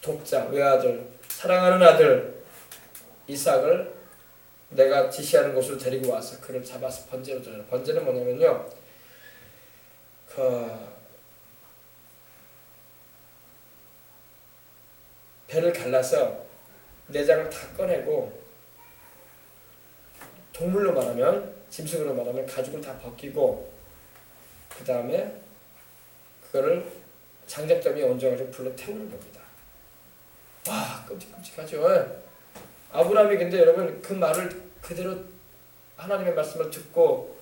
독자, 외아들, 사랑하는 아들 이삭을 내가 지시하는 곳으로 데리고 와서 그를 잡아서 번제로 드려라. 번제는 뭐냐면요. 배를 갈라서 내장을 다 꺼내고 동물로 말하면 짐승으로 말하면 가죽을 다 벗기고 그 다음에 그거를 장작더미에 얹어가지고 불로 태우는 겁니다. 와 끔찍끔찍하죠. 아브라함이 근데 여러분 그 말을 그대로 하나님의 말씀을 듣고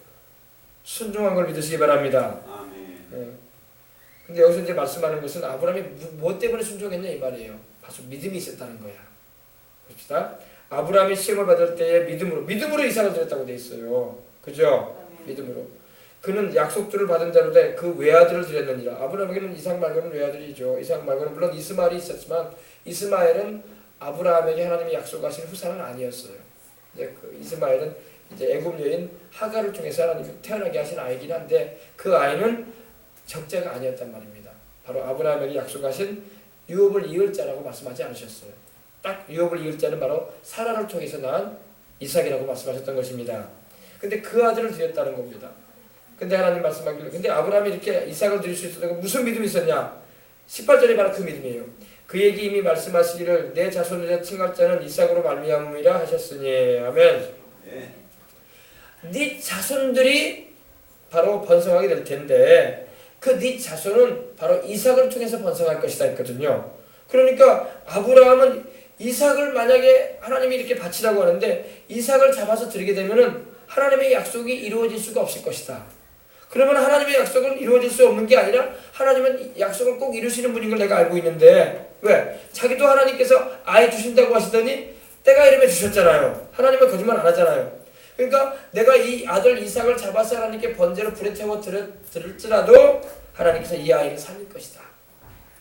순종한 걸 믿으시기 바랍니다. 아멘. 예. 근데 여기서 이제 말씀하는 것은 아브라함이 뭐 때문에 순종했냐 이 말이에요. 바로 믿음이 있었다는 거야. 봅시다. 아브라함이 시험을 받을 때에 믿음으로 이삭을 드렸다고 돼 있어요. 그죠? 아멘. 믿음으로. 그는 약속주를 받은 자로되 그 외아들을 드렸느니라. 아브라함에게는 이삭 말고는 외아들이죠. 이삭 말고는 물론 이스마엘이 있었지만 이스마엘은 아브라함에게 하나님이 약속하신 후사는 아니었어요. 이제 그 이스마엘은 이제 애굽 여인 하가를 통해서 하나님이 태어나게 하신 아이긴 한데 그 아이는 적자가 아니었단 말입니다. 바로 아브라함에게 약속하신 유업을 이을 자라고 말씀하지 않으셨어요. 딱 유업을 이을 자는 바로 사라를 통해서 낳은 이삭이라고 말씀하셨던 것입니다. 근데 그 아들을 드렸다는 겁니다. 근데 하나님 말씀하기를 근데 아브라함이 이렇게 이삭을 드릴 수 있었다고 무슨 믿음이 있었냐? 18절이 바로 그 믿음이에요. 그에게 이미 말씀하시기를 내 자손이라 칭할 자는 이삭으로 말미암음이라 하셨으니 아멘. 네 자손들이 바로 번성하게 될 텐데 그 네 자손은 바로 이삭을 통해서 번성할 것이다 했거든요. 그러니까 아브라함은 이삭을 만약에 하나님이 이렇게 바치라고 하는데 이삭을 잡아서 드리게 되면은 하나님의 약속이 이루어질 수가 없을 것이다. 그러면 하나님의 약속은 이루어질 수 없는 게 아니라 하나님은 약속을 꼭 이루시는 분인 걸 내가 알고 있는데 왜? 자기도 하나님께서 아이 주신다고 하시더니 때가 이름에 주셨잖아요. 하나님은 거짓말 안 하잖아요. 그러니까 내가 이 아들 이삭을 잡아서 하나님께 번제로 불에 태워 드릴지라도 하나님께서 이 아이를 살릴 것이다.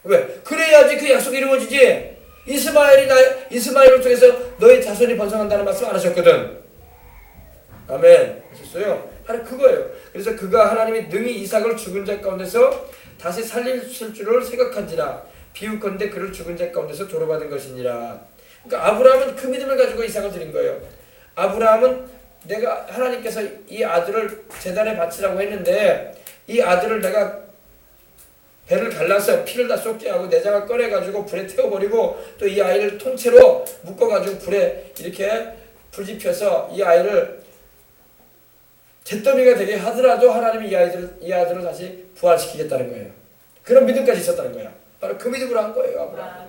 왜? 그래야지 그 약속이 이루어지지. 이스마엘을 통해서 너의 자손이 번성한다는 말씀 안 하셨거든. 아멘. 하셨어요? 하나 그거예요. 그래서 그가 하나님이 능히 이삭을 죽은 자 가운데서 다시 살리실 줄을 생각한지라. 비유컨대 그를 죽은 자 가운데서 도로받은 것이니라. 그러니까 아브라함은 그 믿음을 가지고 이삭을 드린 거예요. 아브라함은 내가 하나님께서 이 아들을 제단에 바치라고 했는데 이 아들을 내가 배를 갈라서 피를 다 쏟게 하고 내장을 꺼내가지고 불에 태워버리고 또 이 아이를 통째로 묶어가지고 불에 이렇게 불지펴서 이 아이를 잿더미가 되게 하더라도 하나님이 이 아들을 다시 부활시키겠다는 거예요. 그런 믿음까지 있었다는 거야. 바로 그 믿음으로 한 거예요. 아브라함.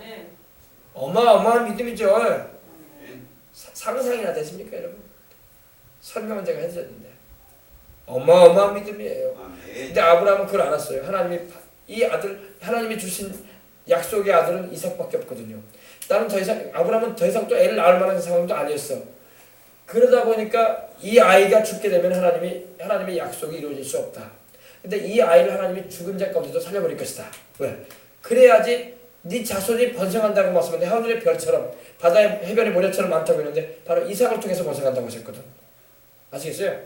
어마어마한 믿음이죠. 상상이나 되십니까 여러분? 설명은 제가 해드렸는데 어마어마한 믿음이에요. 근데 아브라함은 그걸 알았어요. 하나님이 주신 약속의 아들은 이삭밖에 없거든요. 나는 더 이상 아브라함은 더 이상 또 애를 낳을 만한 상황도 아니었어. 그러다 보니까 이 아이가 죽게 되면 하나님의 약속이 이루어질 수 없다. 근데 이 아이를 하나님이 죽은 자 가운데도 살려버릴 것이다. 왜? 그래야지 네 자손이 번성한다고 말씀하는데 하늘의 별처럼 바다의 해변의 모래처럼 많다고 했는데 바로 이삭을 통해서 번성한다고 하셨거든. 아시겠어요?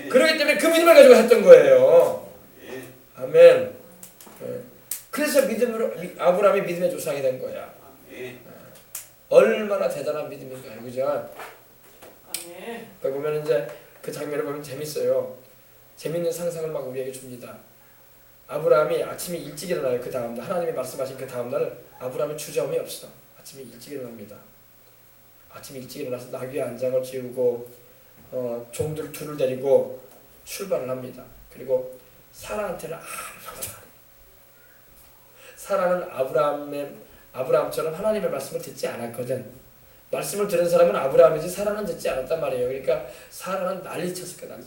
그렇기 때문에 그 믿음을 가지고 했던 거예요. 아멘. 그래서 믿음으로 아브라함이 믿음의 조상이 된 거야. 얼마나 대단한 믿음인가요, 그죠? 그 보면 이제 그 장면을 보면 재밌어요. 재밌는 상상을 막 우리에게 줍니다. 아브라함이 아침에 일찍 일어나요. 그 다음날 하나님이 말씀하신 그 다음날 아브라함이 주저함이 없어. 아침에 일찍 일어납니다. 아침에 일찍 일어나서 나귀의 안장을 지우고 종들 둘을 데리고 출발을 합니다. 그리고 사라한테는 아무것도 안 해요. 사라는 아브라함처럼 하나님의 말씀을 듣지 않았거든. 말씀을 들은 사람은 아브라함이지 사라는 듣지 않았단 말이에요. 그러니까 사라는 난리쳤을 거야.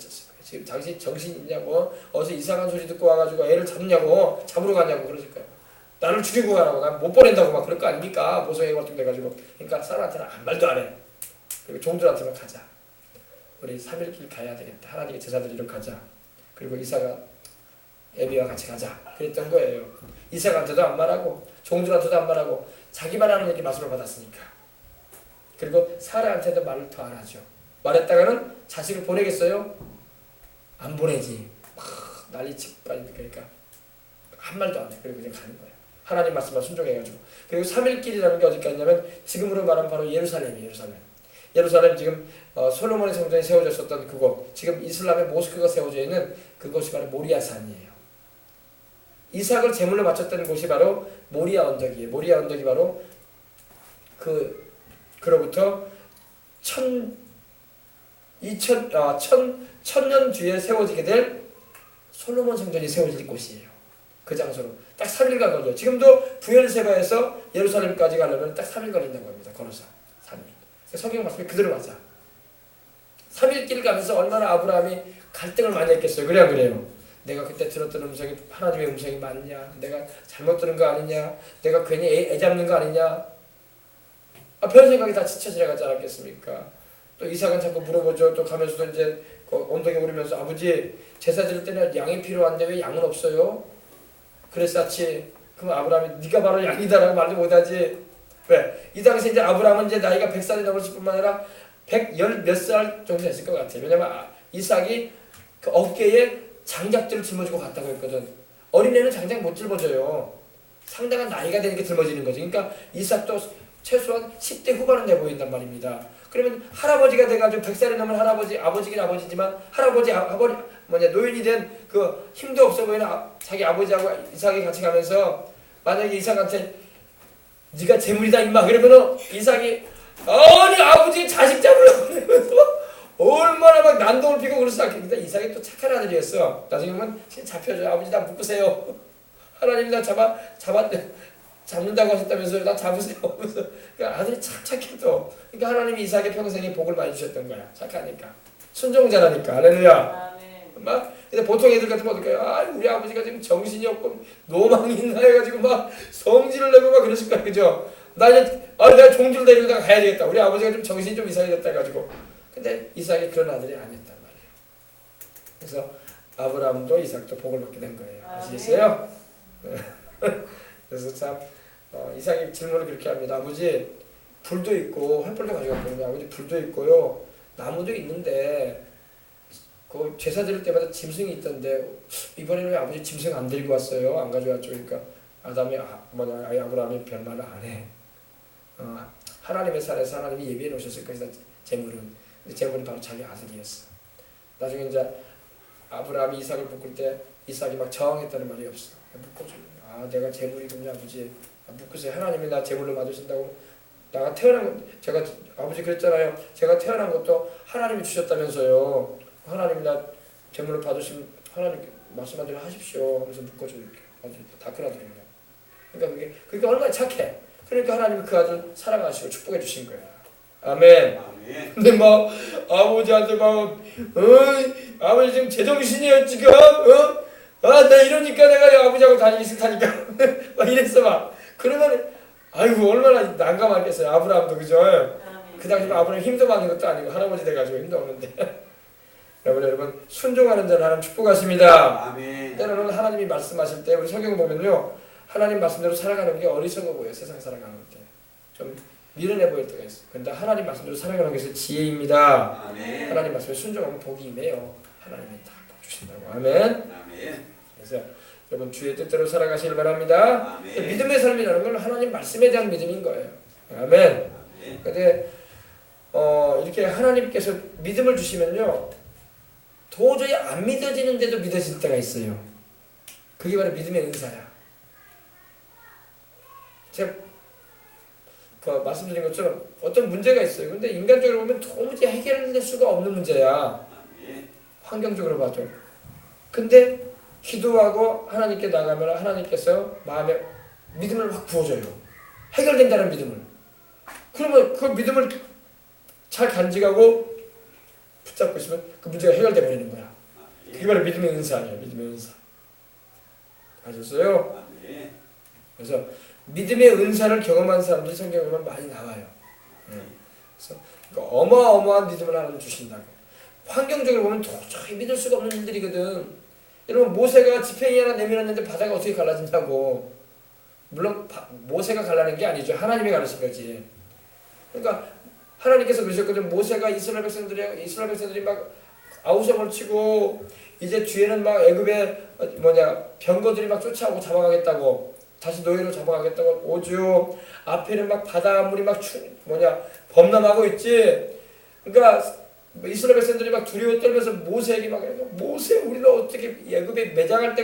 지금 당신 정신 있냐고, 어디서 이상한 소리 듣고 와가지고 애를 잡냐고, 잡으러 가냐고 그러실 거야. 나를 죽이고 가라고, 난 못 보낸다고 막 그럴 거 아닙니까? 모성애 같은 돼가지고. 그러니까 사라한테는 아무 말도 안 해. 그리고 종들한테만 가자. 우리 3일길 가야 되겠다. 하나님의 제사드리러 가자. 그리고 이삭아 애비와 같이 가자. 그랬던 거예요. 이삭한테도 안 말하고 종들한테도 안 말하고 자기만 하는 얘기 말씀을 받았으니까. 그리고 사라한테도 말을 더 안 하죠. 말했다가는 자식을 보내겠어요? 안 보내지. 막 난리치고 그러니까 한 말도 안 해. 그리고 그냥 가는 거야. 하나님 말씀만 순종해가지고. 그리고 3일길이라는 게 어디까 있냐면 지금으로 말하면 바로 예루살렘이에요. 예루살렘 지금 솔로몬의 성전이 세워졌었던 그곳, 지금 이슬람의 모스크가 세워져 있는 그곳이 바로 모리아산이에요. 이삭을 제물로 바쳤던 곳이 바로 모리아 언덕이에요. 모리아 언덕이 바로 그로부터 천년 뒤에 세워지게 될 솔로몬 성전이 세워질 곳이에요. 그 장소로 딱 3일간 걸려요. 지금도 부엘세바에서 예루살렘까지 가려면 딱 3일 걸린다고 합니다. 걸어서 3일. 성경 말씀이 그대로 맞아. 3일 길 가면서 얼마나 아브라함이 갈등을 많이 했겠어요. 그래 안 그래요? 내가 그때 들었던 음성이 하나님의 음성이 맞냐? 내가 잘못 들은 거 아니냐? 내가 괜히 애 잡는 거 아니냐? 별 생각이 다 지쳐지나가지 않았겠습니까? 또 이삭은 자꾸 물어보죠. 또 가면서도 이제 언덕에 오르면서 아버지 제사 드릴 때는 양이 필요한데 왜 양은 없어요? 그랬었지. 그럼 아브라함이 네가 바로 양이다라고 말도 못하지. 왜? 이 당시 이제 아브라함은 이제 나이가 100살이 넘었을 뿐만 아니라 110 몇 살 정도 됐을 것 같아요. 왜냐면 이삭이 그 어깨에 장작들을 짊어지고 갔다고 했거든. 어린애는 장작 못 짊어져요. 상당한 나이가 되니까 짊어지는 거죠. 그러니까 이삭도 최소한 10대 후반은 돼 보인단 말입니다. 그러면 할아버지가 돼가지고 100살이 넘은 할아버지, 아버지긴 아버지지만 노인이 된 그 힘도 없어 보이는 자기 아버지하고 이삭이 같이 가면서 만약에 이삭한테 네가 재물이다 임마 그러면은 이삭이 아니 아버지 자식 잡으려고 그러면서 얼마나 막 난동을 피고 그랬었겠는데 이삭이 또 착한 아들이었어. 나중에 보면 잡혀줘. 아버지 나 묶으세요. 하나님 나 잡는다고 하셨다면서요. 나 잡으세요. 그래서 그러니까 아들이 참 착해도. 그러니까 하나님이 이삭의 평생에 복을 많이 주셨던 거야. 착하니까. 순종자라니까. 할렐루야. 막 근데 보통 애들 같으면 어떨까요? 아 우리 아버지가 지금 정신이 없고 노망이 있나 해가지고 막 성질을 내고 막 그러실 거야. 그죠? 나 이제 내가 종들 데리다가 가야 되겠다. 우리 아버지가 좀 정신이 좀 이상해졌다 해가지고. 근데 이삭이 그런 아들이 아니었단 말이에요. 그래서 아브라함도 이삭도 복을 받게 된 거예요. 아시겠어요? 그래서 참 이삭이 질문을 그렇게 합니다. 아버지 불도 있고 활불도 가져갔거든요. 아버지 불도 있고요. 나무도 있는데 그 제사 드릴 때마다 짐승이 있던데 이번에는 왜 아버지 짐승 안 들고 왔어요? 안 가져왔죠? 그러니까 아브라함이 별말을 안 해. 하나님의 산에서 하나님이 예비해 놓으셨을 것이다. 제물은. 근데 제물은 바로 자기 아들이었어. 나중에 이제 아브라함이 이삭을 묶을 때 이삭이 막 저항했다는 말이 없어. 묶어줘. 내가 제물이군요 아버지. 묶으세요. 하나님이 나 제물로 받으신다고. 내가 제가 아버지 그랬잖아요. 제가 태어난 것도 하나님이 주셨다면서요. 하나님이 나 제물로 받으신 하나님 말씀한 대로 하십시오 하면서 묶어줘 이렇게. 아주 다 큰 아들이냐. 그러니까 그게 얼마나 착해. 그러니까 하나님이 그 아들 사랑하시고 축복해 주신 거야. 아멘. 근데 막 아버지한테 막 아버지 지금 제정신이에요 지금. 나 이러니까 내가 아버지하고 다니기 싫다니까. 막 이랬어 막. 그러면 아이고 얼마나 난감하겠어요. 아브라함도 그죠. 그 당시 아브라함 힘도 많은 것도 아니고 할아버지 돼가지고 힘도 없는데. 여러분 순종하는 자는 하나님 축복하십니다. 아멘. 때로는 하나님이 말씀하실 때 우리 성경 보면요 하나님 말씀대로 살아가는 게 어리석어 보여. 세상 살아가는 때 좀 미련해 보일 때가 있어. 그런데 하나님 말씀대로 살아가는 것이 지혜입니다. 아멘. 하나님 말씀에 순종하면 복이 임해요. 하나님이 다 복 주신다고. 아멘. 아멘. 그래서 여러분 주의 뜻대로 살아가시길 바랍니다. 아멘. 믿음의 삶이라는 건 하나님 말씀에 대한 믿음인 거예요. 아멘. 아멘. 근데 이렇게 하나님께서 믿음을 주시면요, 도저히 안 믿어지는데도 믿어질 때가 있어요. 그게 바로 믿음의 은사야. 제가 말씀드린 것처럼 어떤 문제가 있어요. 근데 인간적으로 보면 도무지 해결될 수가 없는 문제야. 아멘. 환경적으로 봐도. 근데 기도하고 하나님께 나가면 하나님께서 마음에 믿음을 확 부어줘요. 해결된다는 믿음을. 그러면 그 믿음을 잘 간직하고 붙잡고 있으면 그 문제가 해결돼 버리는 거야. 그게 바로 믿음의 은사예요. 믿음의 은사. 아셨어요? 아멘. 그래서 믿음의 은사를 경험한 사람들이 성경에 보면 많이 나와요. 그래서 어마어마한 믿음을 하나님 주신다고. 환경적으로 보면 도저히 믿을 수가 없는 일들이거든. 여러분 모세가 지팡이 하나 내밀었는데 바다가 어떻게 갈라진다고. 물론 모세가 갈라낸 게 아니죠. 하나님이 갈라신 거지. 그러니까 하나님께서 그러셨거든. 모세가 이스라엘 백성들이 막 아우성을 치고 이제 뒤에는 막 애굽의 병거들이 막 쫓아오고 잡아가겠다고, 다시 노예로 잡아가겠다고 오죠. 앞에는 막 바닷물이 막 범람하고 있지. 그러니까 이스라엘 백성들이 막 두려워 떨면서 모세에게 막 모세 우리를 어떻게 애굽에 매장할 때